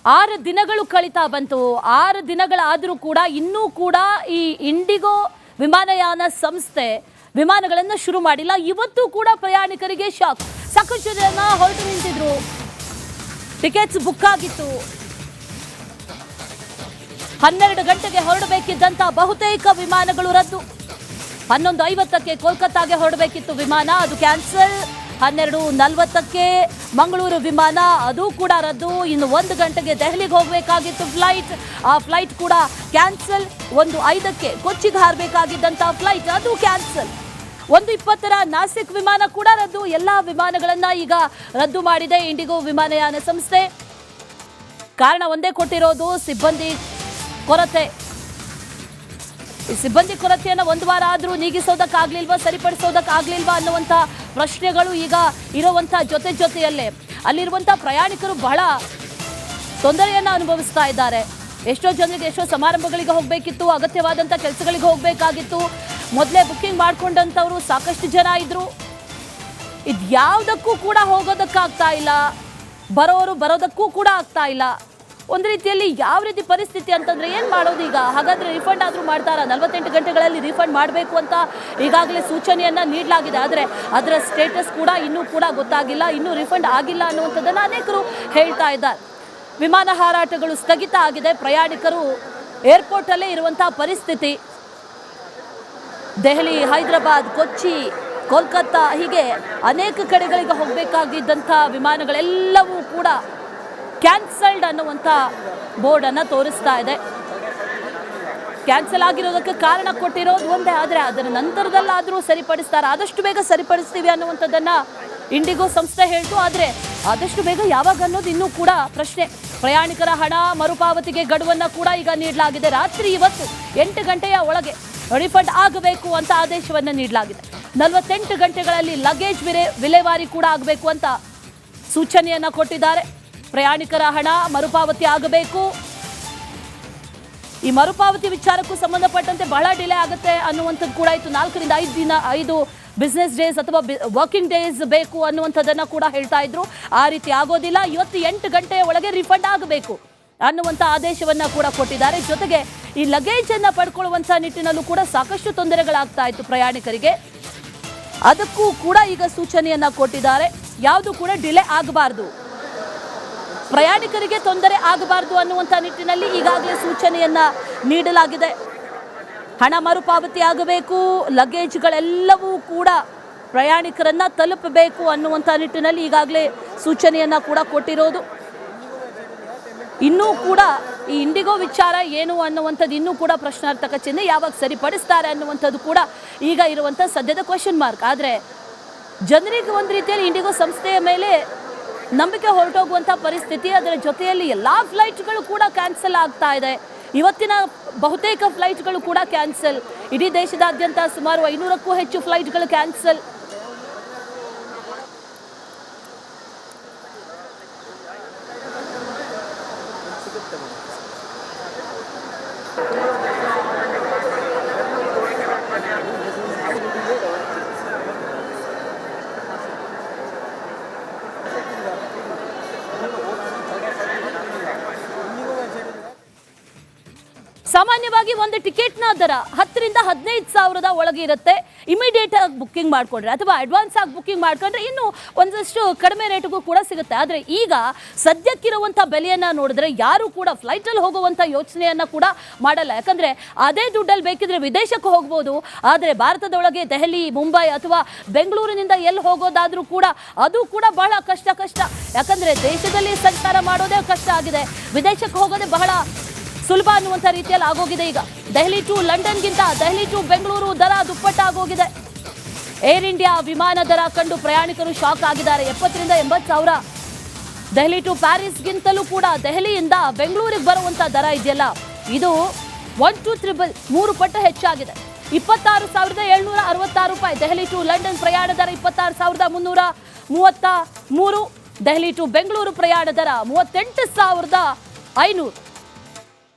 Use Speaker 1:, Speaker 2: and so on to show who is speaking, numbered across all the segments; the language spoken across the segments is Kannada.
Speaker 1: 6 ದಿನಗಳು ಕಳೀತಾ ಬಂತು. 6 ದಿನಗಳಾದರೂ ಕೂಡ ಇನ್ನೂ ಕೂಡ ಈ ಇಂಡಿಗೋ ವಿಮಾನಯಾನ ಸಂಸ್ಥೆ ವಿಮಾನಗಳನ್ನು ಶುರು ಮಾಡಿಲ್ಲ. ಇವತ್ತು ಕೂಡ ಪ್ರಯಾಣಿಕರಿಗೆ ಶಾಕ್. ಸಾಕಷ್ಟು ಜನ ಹೊರಟು ನಿಂತಿದ್ರು, ಟಿಕೆಟ್ಸ್ ಬುಕ್ ಆಗಿತ್ತು. 12 ಗಂಟೆಗೆ ಹೊರಡಬೇಕಿದ್ದಂತ ಬಹುತೇಕ ವಿಮಾನಗಳು ರದ್ದು. 11:50ಕ್ಕೆ ಕೋಲ್ಕತ್ತಾಗೆ ಹೊರಡಬೇಕಿತ್ತು ವಿಮಾನ, ಅದು ಕ್ಯಾನ್ಸಲ್. 12:40ಕ್ಕೆ ಮಂಗಳೂರು ವಿಮಾನ, ಅದು ಕೂಡ ರದ್ದು. ಇನ್ನು 1 ಗಂಟೆಗೆ ದೆಹಲಿಗೆ ಹೋಗಬೇಕಾಗಿತ್ತು ಫ್ಲೈಟ್, ಆ ಫ್ಲೈಟ್ ಕೂಡ ಕ್ಯಾನ್ಸಲ್. 1:05ಕ್ಕೆ ಕೊಚ್ಚಿಗೆ ಹಾರಬೇಕಾಗಿದ್ದಂಥ ಫ್ಲೈಟ್, ಅದು ಕ್ಯಾನ್ಸಲ್. 1:20ರ ನಾಸಿಕ್ ವಿಮಾನ ಕೂಡ ರದ್ದು. ಎಲ್ಲ ವಿಮಾನಗಳನ್ನ ಈಗ ರದ್ದು ಮಾಡಿದೆ ಇಂಡಿಗೋ ವಿಮಾನಯಾನ ಸಂಸ್ಥೆ. ಕಾರಣ ಒಂದೇ ಕೊಟ್ಟಿರೋದು, ಸಿಬ್ಬಂದಿ ಕೊರತೆ. ಈ ಸಿಬ್ಬಂದಿ ಕೊರತೆಯನ್ನು 1 ವಾರ ಆದರೂ ನೀಗಿಸೋದಕ್ಕಾಗ್ಲಿಲ್ವಾ, ಸರಿಪಡಿಸೋದಕ್ಕಾಗ್ಲಿಲ್ವಾ ಅನ್ನುವಂಥ ಪ್ರಶ್ನೆಗಳು ಈಗ ಇರುವಂಥ ಜೊತೆಯಲ್ಲೇ ಅಲ್ಲಿರುವಂಥ ಪ್ರಯಾಣಿಕರು ಬಹಳ ತೊಂದರೆಯನ್ನು ಅನುಭವಿಸ್ತಾ ಇದ್ದಾರೆ. ಎಷ್ಟೋ ಜನರಿಗೆ ಎಷ್ಟೋ ಸಮಾರಂಭಗಳಿಗೆ ಹೋಗಬೇಕಿತ್ತು, ಅಗತ್ಯವಾದಂಥ ಕೆಲಸಗಳಿಗೆ ಹೋಗಬೇಕಾಗಿತ್ತು. ಮೊದಲೇ ಬುಕ್ಕಿಂಗ್ ಮಾಡ್ಕೊಂಡಂಥವ್ರು ಸಾಕಷ್ಟು ಜನ ಇದ್ರು. ಇದು ಯಾವುದಕ್ಕೂ ಕೂಡ ಹೋಗೋದಕ್ಕಾಗ್ತಾ ಇಲ್ಲ, ಬರೋದಕ್ಕೂ ಕೂಡ ಆಗ್ತಾ ಇಲ್ಲ. ಒಂದು ರೀತಿಯಲ್ಲಿ ಯಾವ ರೀತಿ ಪರಿಸ್ಥಿತಿ ಅಂತಂದ್ರೆ ಏನು ಮಾಡೋದು ಈಗ? ಹಾಗಾದ್ರೆ ರಿಫಂಡ್ ಆದರೂ ಮಾಡ್ತಾರಾ? 48 ಗಂಟೆಗಳಲ್ಲಿ ರಿಫಂಡ್ ಮಾಡಬೇಕು ಅಂತ ಈಗಾಗಲೇ ಸೂಚನೆಯನ್ನ ನೀಡಲಾಗಿದೆ. ಆದರೆ ಅದರ ಸ್ಟೇಟಸ್ ಕೂಡ ಇನ್ನೂ ಕೂಡ ಗೊತ್ತಾಗಿಲ್ಲ, ಇನ್ನೂ ರಿಫಂಡ್ ಆಗಿಲ್ಲ ಅನ್ನುವಂಥದ್ದನ್ನು ಅನೇಕರು ಹೇಳ್ತಾ ಇದ್ದಾರೆ. ವಿಮಾನ ಹಾರಾಟಗಳು ಸ್ಥಗಿತ ಆಗಿದೆ. ಪ್ರಯಾಣಿಕರು ಏರ್ಪೋರ್ಟ್ ಅಲ್ಲೇ ಇರುವಂತಹ ಪರಿಸ್ಥಿತಿ. ದೆಹಲಿ, ಹೈದರಾಬಾದ್, ಕೊಚ್ಚಿ, ಕೋಲ್ಕತ್ತಾ ಹೀಗೆ ಅನೇಕ ಕಡೆಗಳಿಗೆ ಹೋಗಬೇಕಾಗಿದ್ದಂಥ ವಿಮಾನಗಳೆಲ್ಲವೂ ಕೂಡ ಕ್ಯಾನ್ಸಲ್ಡ್ ಅನ್ನುವಂಥ ಬೋರ್ಡನ್ನು ತೋರಿಸ್ತಾ ಇದೆ. ಕ್ಯಾನ್ಸಲ್ ಆಗಿರೋದಕ್ಕೆ ಕಾರಣ ಕೊಟ್ಟಿರೋದು ಒಂದೇ, ಆದರೆ ಅದರ ನಂತರದಲ್ಲಾದರೂ ಸರಿಪಡಿಸ್ತಾರೆ, ಆದಷ್ಟು ಬೇಗ ಸರಿಪಡಿಸ್ತೀವಿ ಅನ್ನುವಂಥದ್ದನ್ನು ಇಂಡಿಗೋ ಸಂಸ್ಥೆ ಹೇಳ್ತು. ಆದರೆ ಆದಷ್ಟು ಬೇಗ ಯಾವಾಗ ಅನ್ನೋದು ಇನ್ನೂ ಕೂಡ ಪ್ರಶ್ನೆ. ಪ್ರಯಾಣಿಕರ ಹಣ ಮರುಪಾವತಿಗೆ ಗಡುವನ್ನು ಕೂಡ ಈಗ ನೀಡಲಾಗಿದೆ. ರಾತ್ರಿ ಇವತ್ತು 8 ಗಂಟೆಯ ಒಳಗೆ ರಿಫಂಡ್ ಆಗಬೇಕು ಅಂತ ಆದೇಶವನ್ನು ನೀಡಲಾಗಿದೆ. 48 ಗಂಟೆಗಳಲ್ಲಿ ಲಗೇಜ್ ವಿಲೇವಾರಿ ಕೂಡ ಆಗಬೇಕು ಅಂತ ಸೂಚನೆಯನ್ನು ಕೊಟ್ಟಿದ್ದಾರೆ. ಪ್ರಯಾಣಿಕರ ಹಣ ಮರುಪಾವತಿ ಆಗಬೇಕು. ಈ ಮರುಪಾವತಿ ವಿಚಾರಕ್ಕೂ ಸಂಬಂಧಪಟ್ಟಂತೆ ಬಹಳ ಡಿಲೇ ಆಗುತ್ತೆ ಅನ್ನುವಂಥದ್ದು ಕೂಡ ಇತ್ತು. 4 ರಿಂದ 5 ದಿನ, 5 ಬಿಸ್ನೆಸ್ ಡೇಸ್ ಅಥವಾ ವರ್ಕಿಂಗ್ ಡೇಸ್ ಬೇಕು ಅನ್ನುವಂಥದ್ದನ್ನು ಕೂಡ ಹೇಳ್ತಾ ಇದ್ರು. ಆ ರೀತಿ ಆಗೋದಿಲ್ಲ. ಇವತ್ತು 8 ಗಂಟೆಯ ಒಳಗೆ ರಿಫಂಡ್ ಆಗಬೇಕು ಅನ್ನುವಂಥ ಆದೇಶವನ್ನು ಕೂಡ ಕೊಟ್ಟಿದ್ದಾರೆ. ಜೊತೆಗೆ ಈ ಲಗೇಜ್ ಅನ್ನು ಪಡ್ಕೊಳ್ಳುವಂಥ ನಿಟ್ಟಿನಲ್ಲೂ ಕೂಡ ಸಾಕಷ್ಟು ತೊಂದರೆಗಳಾಗ್ತಾ ಇತ್ತು ಪ್ರಯಾಣಿಕರಿಗೆ. ಅದಕ್ಕೂ ಕೂಡ ಈಗ ಸೂಚನೆಯನ್ನ ಕೊಟ್ಟಿದ್ದಾರೆ. ಯಾವುದು ಕೂಡ ಡಿಲೇ ಆಗಬಾರ್ದು, ಪ್ರಯಾಣಿಕರಿಗೆ ತೊಂದರೆ ಆಗಬಾರ್ದು ಅನ್ನುವಂಥ ನಿಟ್ಟಿನಲ್ಲಿ ಈಗಾಗಲೇ ಸೂಚನೆಯನ್ನ ನೀಡಲಾಗಿದೆ. ಹಣ ಮರುಪಾವತಿ ಆಗಬೇಕು, ಲಗೇಜ್ಗಳೆಲ್ಲವೂ ಕೂಡ ಪ್ರಯಾಣಿಕರನ್ನ ತಲುಪಬೇಕು ಅನ್ನುವಂಥ ನಿಟ್ಟಿನಲ್ಲಿ ಈಗಾಗಲೇ ಸೂಚನೆಯನ್ನ ಕೂಡ ಕೊಟ್ಟಿರೋದು. ಇನ್ನೂ ಕೂಡ ಈ ಇಂಡಿಗೋ ವಿಚಾರ ಏನು ಅನ್ನುವಂಥದ್ದು ಇನ್ನೂ ಕೂಡ ಪ್ರಶ್ನಾರ್ಥಕ ಚಿಹ್ನೆ. ಯಾವಾಗ ಸರಿಪಡಿಸ್ತಾರೆ ಅನ್ನುವಂಥದ್ದು ಕೂಡ ಈಗ ಇರುವಂಥ ಸದ್ಯದ ಕ್ವೆಶ್ಚನ್ ಮಾರ್ಕ್. ಆದರೆ ಜನರಿಗೆ ಒಂದು ರೀತಿಯಲ್ಲಿ ಇಂಡಿಗೋ ಸಂಸ್ಥೆಯ ಮೇಲೆ ನಂಬಿಕೆ ಹೊರಟೋಗುವಂಥ ಪರಿಸ್ಥಿತಿ. ಅದರ ಜೊತೆಯಲ್ಲಿ ಎಲ್ಲ ಫ್ಲೈಟ್ಗಳು ಕೂಡ ಕ್ಯಾನ್ಸಲ್ ಆಗ್ತಾ ಇದೆ. ಇವತ್ತಿನ ಬಹುತೇಕ ಫ್ಲೈಟ್ಗಳು ಕೂಡ ಕ್ಯಾನ್ಸಲ್. ಇಡೀ ದೇಶದಾದ್ಯಂತ ಸುಮಾರು 500ಕ್ಕೂ ಹೆಚ್ಚು ಫ್ಲೈಟ್ಗಳು ಕ್ಯಾನ್ಸಲ್. ಸಾಮಾನ್ಯವಾಗಿ ಒಂದು ಟಿಕೆಟ್ನ ದರ 10 ರಿಂದ 15 ಸಾವಿರದ ಒಳಗೆ ಇರುತ್ತೆ. ಇಮಿಡಿಯೇಟ್ ಆಗಿ ಬುಕ್ಕಿಂಗ್ ಮಾಡಿಕೊಂಡ್ರೆ ಅಥವಾ ಅಡ್ವಾನ್ಸ್ ಆಗಿ ಬುಕ್ಕಿಂಗ್ ಮಾಡ್ಕೊಂಡ್ರೆ ಇನ್ನೂ ಒಂದಷ್ಟು ಕಡಿಮೆ ರೇಟ್ಗೂ ಕೂಡ ಸಿಗುತ್ತೆ. ಆದರೆ ಈಗ ಸದ್ಯಕ್ಕಿರುವಂಥ ಬೆಲೆಯನ್ನು ನೋಡಿದ್ರೆ ಯಾರು ಕೂಡ ಫ್ಲೈಟಲ್ಲಿ ಹೋಗುವಂಥ ಯೋಚನೆಯನ್ನು ಕೂಡ ಮಾಡಲ್ಲ. ಯಾಕಂದರೆ ಅದೇ ದುಡ್ಡಲ್ಲಿ ಬೇಕಿದ್ರೆ ವಿದೇಶಕ್ಕೆ ಹೋಗ್ಬೋದು. ಆದರೆ ಭಾರತದೊಳಗೆ ದೆಹಲಿ, ಮುಂಬೈ ಅಥವಾ ಬೆಂಗಳೂರಿನಿಂದ ಎಲ್ಲಿ ಹೋಗೋದಾದರೂ ಕೂಡ ಅದು ಕೂಡ ಬಹಳ ಕಷ್ಟ. ಯಾಕಂದರೆ ದೇಶದಲ್ಲಿ ಸಂಚಾರ ಮಾಡೋದೇ ಕಷ್ಟ ಆಗಿದೆ, ವಿದೇಶಕ್ಕೆ ಹೋಗೋದೇ ಬಹಳ ಸುಲಭ ಅನ್ನುವಂಥ ರೀತಿಯಲ್ಲಿ ಆಗೋಗಿದೆ. ಈಗ ದೆಹಲಿ ಟು ಲಂಡನ್ಗಿಂತ ದೆಹಲಿ ಟು ಬೆಂಗಳೂರು ದರ ದುಪ್ಪಟ್ಟಾಗೋಗಿದೆ. ಏರ್ ಇಂಡಿಯಾ ವಿಮಾನ ದರ ಕಂಡು ಪ್ರಯಾಣಿಕರು ಶಾಕ್ ಆಗಿದ್ದಾರೆ. 70 ರಿಂದ 80 ಸಾವಿರ. ದೆಹಲಿ ಟು ಪ್ಯಾರಿಸ್ಗಿಂತಲೂ ಕೂಡ ದೆಹಲಿಯಿಂದ ಬೆಂಗಳೂರಿಗೆ ಬರುವಂಥ ದರ ಇದೆಯಲ್ಲ, ಇದು 1 to 3 ಪಟ್ಟು ಹೆಚ್ಚಾಗಿದೆ. 26,766 ರೂಪಾಯಿ. ದೆಹಲಿ ಟು ಲಂಡನ್ ಪ್ರಯಾಣ ದರ 26,333. ದೆಹಲಿ ಟು ಬೆಂಗಳೂರು ಪ್ರಯಾಣ ದರ 38,500.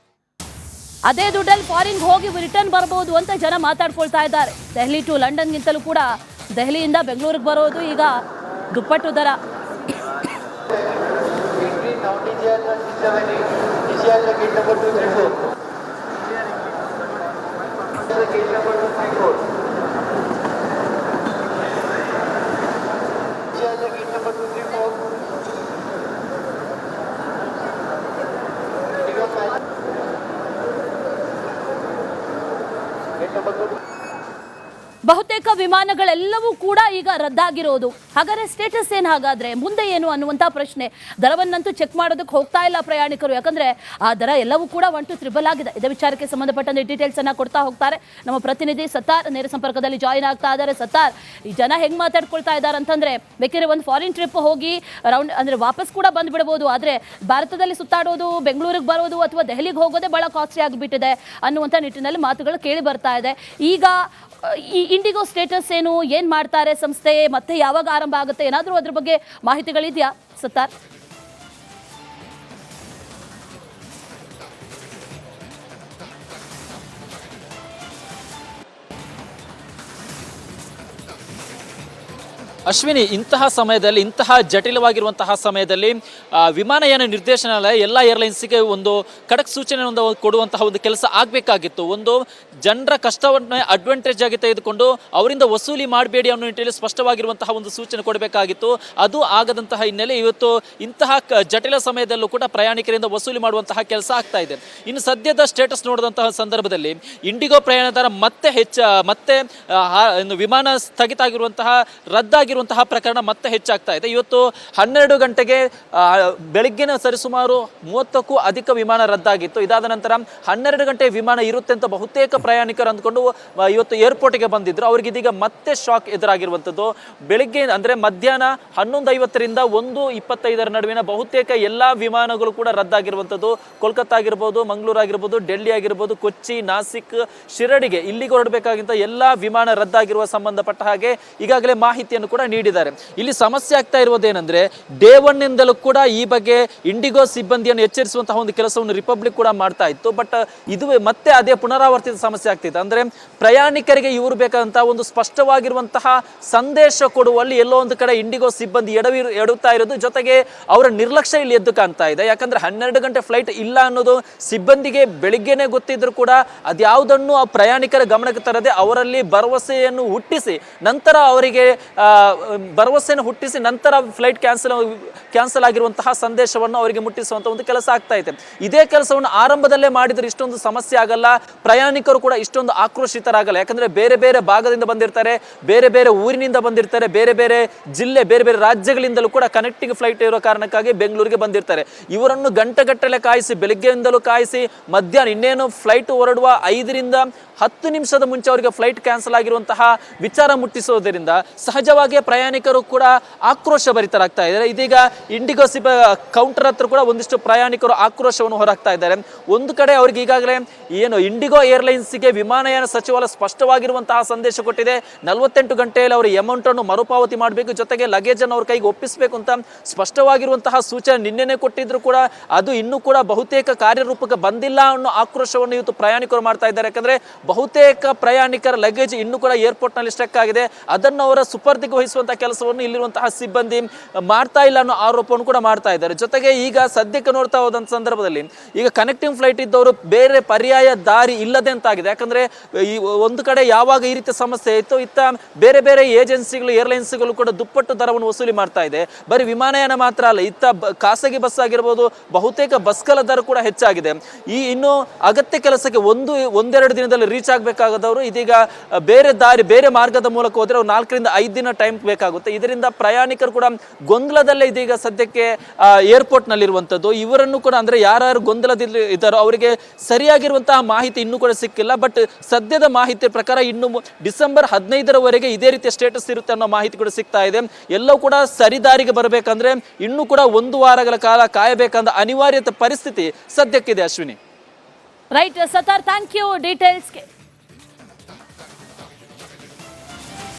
Speaker 1: ಅದೇ ದುಡ್ಡಲ್ಲಿ ಫಾರಿನ್ಗೆ ಹೋಗಿ ರಿಟರ್ನ್ ಬರ್ಬೋದು ಅಂತ ಜನ ಮಾತಾಡ್ಕೊಳ್ತಾ ಇದ್ದಾರೆ. ದೆಹಲಿ ಟು ಲಂಡನ್ಗಿಂತಲೂ ಕೂಡ ದೆಹಲಿಯಿಂದ ಬೆಂಗಳೂರಿಗೆ ಬರೋದು ಈಗ ದುಪ್ಪಟ್ಟು ದರ. ಬಹುತೇಕ ವಿಮಾನಗಳೆಲ್ಲವೂ ಕೂಡ ಈಗ ರದ್ದಾಗಿರೋದು. ಹಾಗಾದ್ರೆ ಸ್ಟೇಟಸ್ ಏನು, ಹಾಗಾದ್ರೆ ಮುಂದೆ ಏನು ಅನ್ನುವಂಥ ಪ್ರಶ್ನೆ. ದರವನ್ನಂತೂ ಚೆಕ್ ಮಾಡೋದಕ್ಕೆ ಹೋಗ್ತಾ ಇಲ್ಲ ಪ್ರಯಾಣಿಕರು, ಯಾಕಂದ್ರೆ ಆ ದರ ಎಲ್ಲವೂ ಕೂಡ 1 to 3 ಆಗಿದೆ. ಇದೇ ವಿಚಾರಕ್ಕೆ ಸಂಬಂಧಪಟ್ಟಂತೆ ಡೀಟೇಲ್ಸ್ ಅನ್ನ ಕೊಡ್ತಾ ಹೋಗ್ತಾರೆ ನಮ್ಮ ಪ್ರತಿನಿಧಿ ಸತ್ತಾರ್, ನೇರ ಸಂಪರ್ಕದಲ್ಲಿ ಜಾಯಿನ್ ಆಗ್ತಾ ಇದ್ದಾರೆ. ಸತ್ತಾರ್, ಈ ಜನ ಹೆಂಗ್ ಮಾತಾಡ್ಕೊಳ್ತಾ ಇದ್ದಾರೆ ಅಂತಂದ್ರೆ, ಬೇಕಿದ್ರೆ ಒಂದು ಫಾರಿನ್ ಟ್ರಿಪ್ ಹೋಗಿ ರೌಂಡ್ ಅಂದ್ರೆ ವಾಪಸ್ ಕೂಡ ಬಂದ್ಬಿಡಬಹುದು, ಆದ್ರೆ ಭಾರತದಲ್ಲಿ ಸುತ್ತಾಡೋದು, ಬೆಂಗಳೂರಿಗೆ ಬರೋದು ಅಥವಾ ದೆಹಲಿಗೆ ಹೋಗೋದೇ ಬಹಳ ಕಾಸ್ಟ್ಲಿ ಆಗಿಬಿಟ್ಟಿದೆ ಅನ್ನುವಂಥ ನಿಟ್ಟಿನಲ್ಲಿ ಮಾತುಗಳು ಕೇಳಿ ಬರ್ತಾ ಇದೆ. ಈಗ ಈ ಇಂಡಿಗೋ ಸ್ಟೇಟಸ್ ಏನು, ಏನ್ ಮಾಡ್ತಾರೆ ಸಂಸ್ಥೆ, ಮತ್ತೆ ಯಾವಾಗ ಆರಂಭ ಆಗುತ್ತೆ, ಏನಾದರೂ ಅದ್ರ ಬಗ್ಗೆ ಮಾಹಿತಿಗಳಿದೆಯಾ ಸತ್ತಾರ್?
Speaker 2: ಅಶ್ವಿನಿ, ಇಂತಹ ಸಮಯದಲ್ಲಿ, ಇಂತಹ ಜಟಿಲವಾಗಿರುವಂತಹ ಸಮಯದಲ್ಲಿ ವಿಮಾನಯಾನ ನಿರ್ದೇಶನಾಲಯ ಎಲ್ಲ ಏರ್ಲೈನ್ಸ್ಗೆ ಒಂದು ಖಡಕ್ ಸೂಚನೆಯನ್ನು ಕೊಡುವಂತಹ ಒಂದು ಕೆಲಸ ಆಗಬೇಕಾಗಿತ್ತು. ಒಂದು ಜನರ ಕಷ್ಟವನ್ನು ಅಡ್ವಾಂಟೇಜ್ ಆಗಿ ತೆಗೆದುಕೊಂಡು ಅವರಿಂದ ವಸೂಲಿ ಮಾಡಬೇಡಿ ಅನ್ನೋ ನಿಟ್ಟಿನಲ್ಲಿ ಸ್ಪಷ್ಟವಾಗಿರುವಂತಹ ಒಂದು ಸೂಚನೆ ಕೊಡಬೇಕಾಗಿತ್ತು. ಅದು ಆಗದಂತಹ ಹಿನ್ನೆಲೆ ಇವತ್ತು ಇಂತಹ ಜಟಿಲ ಸಮಯದಲ್ಲೂ ಕೂಡ ಪ್ರಯಾಣಿಕರಿಂದ ವಸೂಲಿ ಮಾಡುವಂತಹ ಕೆಲಸ ಆಗ್ತಾ ಇದೆ. ಇನ್ನು ಸದ್ಯದ ಸ್ಟೇಟಸ್ ನೋಡಿದಂತಹ ಸಂದರ್ಭದಲ್ಲಿ ಇಂಡಿಗೋ ಪ್ರಯಾಣ ದರ ಮತ್ತೆ ವಿಮಾನ ಸ್ಥಗಿತ ಆಗಿರುವಂತಹ ರದ್ದಾಗಿರುವಂತಹ ಪ್ರಕರಣ ಮತ್ತೆ ಹೆಚ್ಚಾಗ್ತಾ ಇದೆ. ಇವತ್ತು 12 ಗಂಟೆಗೆ ಬೆಳಗ್ಗಿನ ಸರಿಸುಮಾರು 30ಕ್ಕೂ ಅಧಿಕ ವಿಮಾನ ರದ್ದಾಗಿತ್ತು. ಇದಾದ ನಂತರ 12 ಗಂಟೆ ವಿಮಾನ ಇರುತ್ತೆ ಅಂತ ಬಹುತೇಕ ಪ್ರಯಾಣಿಕರು ಅಂದ್ಕೊಂಡು ಇವತ್ತು ಏರ್ಪೋರ್ಟ್ಗೆ ಬಂದಿದ್ರು. ಅವ್ರಿಗೆ ಇದೀಗ ಮತ್ತೆ ಶಾಕ್ ಎದುರಾಗಿರುವಂಥದ್ದು. ಬೆಳಿಗ್ಗೆ ಅಂದ್ರೆ ಮಧ್ಯಾಹ್ನ 11:50ರಿಂದ 1:25 ನಡುವಿನ ಬಹುತೇಕ ಎಲ್ಲಾ ವಿಮಾನಗಳು ಕೂಡ ರದ್ದಾಗಿರುವಂಥದ್ದು. ಕೋಲ್ಕತ್ತಾ ಆಗಿರ್ಬೋದು, ಮಂಗಳೂರು ಆಗಿರ್ಬೋದು, ಡೆಲ್ಲಿ ಆಗಿರ್ಬೋದು, ಕೊಚ್ಚಿ, ನಾಸಿಕ್, ಶಿರಡಿಗೆ ಇಲ್ಲಿಗೆ ಹೊರಡಬೇಕಾಗಿದ್ದ ಎಲ್ಲಾ ವಿಮಾನ ರದ್ದಾಗಿರುವ ಸಂಬಂಧಪಟ್ಟ ಹಾಗೆ ಈಗಾಗಲೇ ಮಾಹಿತಿಯನ್ನು ಕೂಡ ನೀಡಿದ್ದಾರೆ. ಇಲ್ಲಿ ಸಮಸ್ಯೆ ಆಗ್ತಾ ಇರುವುದೇನೆಂದ್ರೆ, ಡೇ 1 ನಿಂದಲೂ ಕೂಡ ಈ ಬಗ್ಗೆ ಇಂಡಿಗೋ ಸಿಬ್ಬಂದಿಯನ್ನು ಎಚ್ಚರಿಸುವಂತಹ ಒಂದು ಕೆಲಸವನ್ನು ರಿಪಬ್ಲಿಕ್ ಕೂಡ ಮಾಡ್ತಾ ಇತ್ತು. ಬಟ್ ಇದು ಮತ್ತೆ ಅದೇ ಪುನರಾವರ್ತಿತ ಸಮಸ್ಯೆ ಆಗ್ತಿದೆ. ಅಂದ್ರೆ ಪ್ರಯಾಣಿಕರಿಗೆ ಇವರು ಬೇಕಾದಂತಹ ಒಂದು ಸ್ಪಷ್ಟವಾಗಿರುವಂತಹ ಸಂದೇಶ ಕೊಡುವಲ್ಲಿ ಎಲ್ಲೋ ಒಂದು ಕಡೆ ಇಂಡಿಗೋ ಸಿಬ್ಬಂದಿ ಎಡುತ್ತಾ ಇರೋದು, ಜೊತೆಗೆ ಅವರ ನಿರ್ಲಕ್ಷ್ಯ ಇಲ್ಲಿ ಎದ್ದು ಕಾಣ್ತಾ ಇದೆ. ಯಾಕಂದ್ರೆ 12 ಗಂಟೆ ಫ್ಲೈಟ್ ಇಲ್ಲ ಅನ್ನೋದು ಸಿಬ್ಬಂದಿಗೆ ಬೆಳಿಗ್ಗೆನೆ ಗೊತ್ತಿದ್ರು ಕೂಡ ಅದ್ಯಾವುದನ್ನು ಆ ಪ್ರಯಾಣಿಕರ ಗಮನಕ್ಕೆ ತರದೆ ಅವರಲ್ಲಿ ಭರವಸೆಯನ್ನು ಹುಟ್ಟಿಸಿ ನಂತರ ಅವರಿಗೆ ನಂತರ ಫ್ಲೈಟ್ ಕ್ಯಾನ್ಸಲ್ ಆಗಿರುವಂತಹ ಸಂದೇಶವನ್ನು ಅವರಿಗೆ ಮುಟ್ಟಿಸುವಂತ ಒಂದು ಕೆಲಸ ಆಗ್ತಾ ಇದೆ. ಇದೇ ಕೆಲಸವನ್ನು ಆರಂಭದಲ್ಲೇ ಮಾಡಿದ್ರೆ ಇಷ್ಟೊಂದು ಸಮಸ್ಯೆ ಆಗಲ್ಲ, ಪ್ರಯಾಣಿಕರು ಕೂಡ ಇಷ್ಟೊಂದು ಆಕ್ರೋಶಿತರಾಗಲ್ಲ. ಯಾಕಂದ್ರೆ ಬೇರೆ ಬೇರೆ ಭಾಗದಿಂದ ಬಂದಿರ್ತಾರೆ, ಬೇರೆ ಬೇರೆ ಊರಿನಿಂದ ಬಂದಿರ್ತಾರೆ, ಬೇರೆ ಬೇರೆ ಜಿಲ್ಲೆ, ಬೇರೆ ಬೇರೆ ರಾಜ್ಯಗಳಿಂದಲೂ ಕೂಡ ಕನೆಕ್ಟಿಂಗ್ ಫ್ಲೈಟ್ ಇರೋ ಕಾರಣಕ್ಕಾಗಿ ಬೆಂಗಳೂರಿಗೆ ಬಂದಿರ್ತಾರೆ. ಇವರನ್ನು ಗಂಟೆಗಟ್ಟಲೆ ಕಾಯಿಸಿ, ಬೆಳಿಗ್ಗೆಯಿಂದಲೂ ಕಾಯಿಸಿ, ಮಧ್ಯಾಹ್ನ ಇನ್ನೇನು ಫ್ಲೈಟ್ ಹೊರಡುವ 5ರಿಂದ 10 ನಿಮಿಷದ ಮುಂಚೆ ಅವರಿಗೆ ಫ್ಲೈಟ್ ಕ್ಯಾನ್ಸಲ್ ಆಗಿರುವಂತಹ ವಿಚಾರ ಮುಟ್ಟಿಸೋದರಿಂದ ಸಹಜವಾಗಿ ಪ್ರಯಾಣಿಕರು ಕೂಡ ಆಕ್ರೋಶ ಭರಿತರಾಗ್ತಾ ಇದ್ದಾರೆ. ಇದೀಗ ಇಂಡಿಗೋ ಕೌಂಟರ್ ಹತ್ರ ಕೂಡ ಒಂದಿಷ್ಟು ಪ್ರಯಾಣಿಕರು ಆಕ್ರೋಶವನ್ನು ಹೊರಹಾಕ್ತಾ ಇದ್ದಾರೆ. ಒಂದು ಕಡೆ ಅವ್ರಿಗೆ ಈಗಾಗಲೇ ಏನು ಇಂಡಿಗೋ ಏರ್ಲೈನ್ಸ್ಗೆ ವಿಮಾನಯಾನ ಸಚಿವಾಲಯ ಸ್ಪಷ್ಟವಾಗಿರುವಂತಹ ಸಂದೇಶ ಕೊಟ್ಟಿದೆ. 48 ಗಂಟೆಯಲ್ಲಿ ಅವರು ಅಮೌಂಟ್ ಅನ್ನು ಮರುಪಾವತಿ ಮಾಡಬೇಕು, ಜೊತೆಗೆ ಲಗೇಜ್ ಅನ್ನು ಅವ್ರ ಕೈಗೆ ಒಪ್ಪಿಸಬೇಕು ಅಂತ ಸ್ಪಷ್ಟವಾಗಿರುವಂತಹ ಸೂಚನೆ ನಿನ್ನೆನೆ ಕೊಟ್ಟಿದ್ರು ಕೂಡ ಅದು ಇನ್ನೂ ಕೂಡ ಬಹುತೇಕ ಕಾರ್ಯರೂಪಕ್ಕೆ ಬಂದಿಲ್ಲ ಅನ್ನೋ ಆಕ್ರೋಶವನ್ನು ಇವತ್ತು ಪ್ರಯಾಣಿಕರು ಮಾಡ್ತಾ ಇದ್ದಾರೆ. ಯಾಕಂದ್ರೆ ಬಹುತೇಕ ಪ್ರಯಾಣಿಕರ ಲಗೇಜ್ ಇನ್ನೂ ಕೂಡ ಏರ್ಪೋರ್ಟ್ ನಲ್ಲಿ ಸ್ಟಕ್ ಆಗಿದೆ. ಅದನ್ನು ಅವರ ಸುಪರ್ದಿಗೆ ವಹಿಸುವಂತಹ ಕೆಲಸವನ್ನು ಇಲ್ಲಿರುವಂತಹ ಸಿಬ್ಬಂದಿ ಮಾಡ್ತಾ ಇಲ್ಲ ಅನ್ನೋ ಆರೋಪವನ್ನು ಕೂಡ ಮಾಡ್ತಾ ಇದ್ದಾರೆ. ಜೊತೆಗೆ ಈಗ ಸದ್ಯಕ್ಕೆ ನೋಡ್ತಾ ಹೋದಂತ ಸಂದರ್ಭದಲ್ಲಿ ಈಗ ಕನೆಕ್ಟಿಂಗ್ ಫ್ಲೈಟ್ ಇದ್ದವರು ಬೇರೆ ಪರ್ಯಾಯ ದಾರಿ ಇಲ್ಲದೆ ಅಂತಾಗಿದೆ. ಯಾಕಂದ್ರೆ ಈ ಒಂದು ಕಡೆ ಯಾವಾಗ ಈ ರೀತಿಯ ಸಮಸ್ಯೆ ಇತ್ತು, ಇತ್ತ ಬೇರೆ ಬೇರೆ ಏಜೆನ್ಸಿಗಳು, ಏರ್ಲೈನ್ಸ್ಗಳು ಕೂಡ ದುಪ್ಪಟ್ಟು ದರವನ್ನು ವಸೂಲಿ ಮಾಡ್ತಾ ಇದೆ. ಬರೀ ವಿಮಾನಯಾನ ಮಾತ್ರ ಅಲ್ಲ, ಇತ್ತ ಖಾಸಗಿ ಬಸ್ ಆಗಿರ್ಬೋದು, ಬಹುತೇಕ ಬಸ್ಗಳ ದರ ಕೂಡ ಹೆಚ್ಚಾಗಿದೆ. ಈ ಇನ್ನು ಅಗತ್ಯ ಕೆಲಸಕ್ಕೆ ಒಂದೆರಡು ದಿನದಲ್ಲಿ ರೀಚ್ ಆಗಬೇಕಾದವರು ಇದೀಗ ಬೇರೆ ಮಾರ್ಗದ ಮೂಲಕ ಹೋದ್ರೆ 4 ರಿಂದ 5 ದಿನ ಟೈಮ್ ಬೇಕಾಗುತ್ತೆ. ಇದರಿಂದ ಪ್ರಯಾಣಿಕರು ಕೂಡ ಗೊಂದಲದಲ್ಲೇ ಇದೀಗ ಸದ್ಯಕ್ಕೆ ಏರ್ಪೋರ್ಟ್ ನಲ್ಲಿರುವಂತದ್ದು. ಇವರನ್ನು ಕೂಡ ಅಂದ್ರೆ ಯಾರು ಗೊಂದಲದಲ್ಲಿ ಇದ್ದಾರೋ ಅವರಿಗೆ ಸರಿಯಾಗಿರುವಂತಹ ಮಾಹಿತಿ ಇನ್ನೂ ಕೂಡ ಸಿಕ್ಕಿಲ್ಲ. ಬಟ್ ಸದ್ಯದ ಮಾಹಿತಿ ಪ್ರಕಾರ ಇನ್ನು ಡಿಸೆಂಬರ್ 15ರವರೆಗೆ ಇದೇ ರೀತಿಯ ಸ್ಟೇಟಸ್ ಇರುತ್ತೆ ಅನ್ನೋ ಮಾಹಿತಿ ಕೂಡ ಸಿಗ್ತಾ ಇದೆ. ಎಲ್ಲವೂ ಕೂಡ ಸರಿದಾರಿಗೆ ಬರಬೇಕಂದ್ರೆ ಇನ್ನೂ ಕೂಡ 1 ವಾರಗಳ ಕಾಲ ಕಾಯಬೇಕಂದ ಅನಿವಾರ್ಯತೆ ಪರಿಸ್ಥಿತಿ ಸದ್ಯಕ್ಕಿದೆ. Ashwini.
Speaker 1: Right Sattar, thank you ಡೀಟೇಲ್ಸ್ಗೆ.